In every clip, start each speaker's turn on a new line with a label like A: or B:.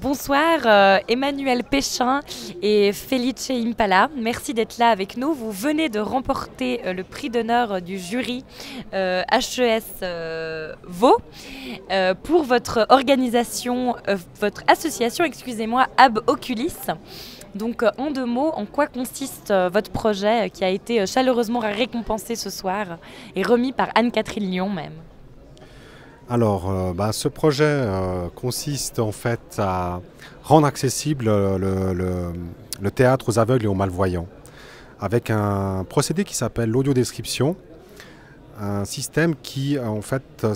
A: Bonsoir Emmanuel Péchin et Felice Impala, merci d'être là avec nous. Vous venez de remporter le prix d'honneur du jury HES Vaud pour votre organisation, votre association, excusez-moi, Ab Oculis. Donc en deux mots, en quoi consiste votre projet qui a été chaleureusement récompensé ce soir et remis par Anne-Catherine Lyon même?
B: Alors, ce projet consiste en fait à rendre accessible le théâtre aux aveugles et aux malvoyants avec un procédé qui s'appelle l'audiodescription, un système qui en fait,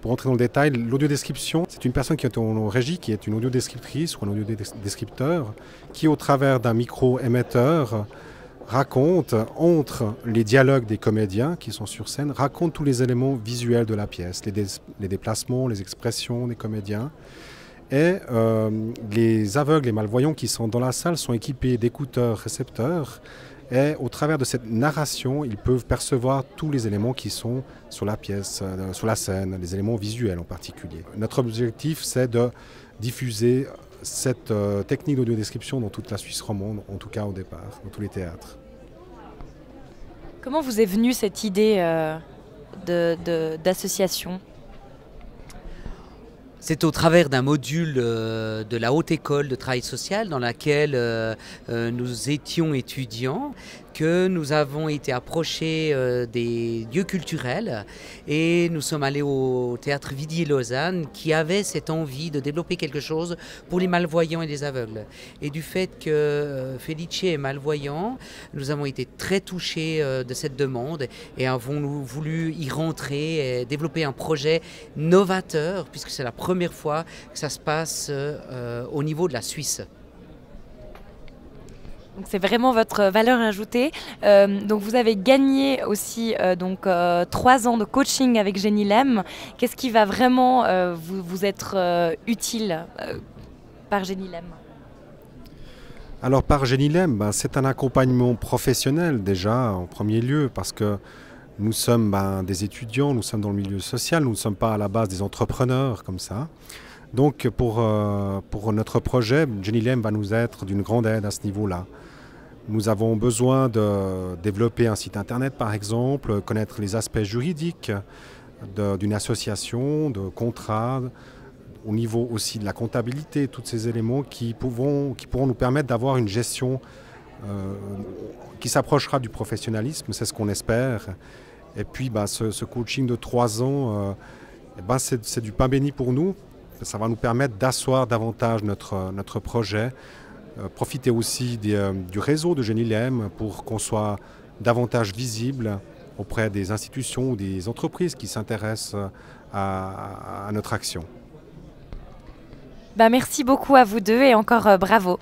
B: pour entrer dans le détail, l'audiodescription, c'est une personne qui est en régie, qui est une audiodescriptrice ou un audiodescripteur, qui au travers d'un micro-émetteur raconte, entre les dialogues des comédiens qui sont sur scène, raconte tous les éléments visuels de la pièce, les déplacements, les expressions des comédiens. Et les aveugles et malvoyants qui sont dans la salle sont équipés d'écouteurs récepteurs. Et au travers de cette narration, ils peuvent percevoir tous les éléments qui sont sur la pièce, sur la scène, les éléments visuels en particulier. Notre objectif, c'est de diffuser cette technique d'audiodescription dans toute la Suisse romande, en tout cas au départ, dans tous les théâtres.
A: Comment vous est venue cette idée d'association ?
C: C'est au travers d'un module de la Haute École de Travail Social dans laquelle nous étions étudiants que nous avons été approchés des lieux culturels et nous sommes allés au théâtre Vidier-Lausanne qui avait cette envie de développer quelque chose pour les malvoyants et les aveugles. Et du fait que Felice est malvoyant, nous avons été très touchés de cette demande et avons voulu y rentrer et développer un projet novateur puisque c'est la première fois que ça se passe au niveau de la Suisse.
A: Donc c'est vraiment votre valeur ajoutée. Donc vous avez gagné aussi 3 ans de coaching avec Genilem. Qu'est-ce qui va vraiment vous être utile par Genilem ?
B: Alors par Genilem, c'est un accompagnement professionnel déjà en premier lieu parce que nous sommes des étudiants, nous sommes dans le milieu social, nous ne sommes pas à la base des entrepreneurs comme ça. Donc pour notre projet, Genilem va nous être d'une grande aide à ce niveau-là. Nous avons besoin de développer un site internet par exemple, connaître les aspects juridiques d'une association, de contrat, au niveau aussi de la comptabilité, tous ces éléments qui pourront nous permettre d'avoir une gestion qui s'approchera du professionnalisme, c'est ce qu'on espère. Et puis ce coaching de 3 ans, c'est du pain béni pour nous. Ça va nous permettre d'asseoir davantage notre projet, profiter aussi du réseau de Genilem pour qu'on soit davantage visible auprès des institutions ou des entreprises qui s'intéressent à notre action.
A: Merci beaucoup à vous deux et encore bravo.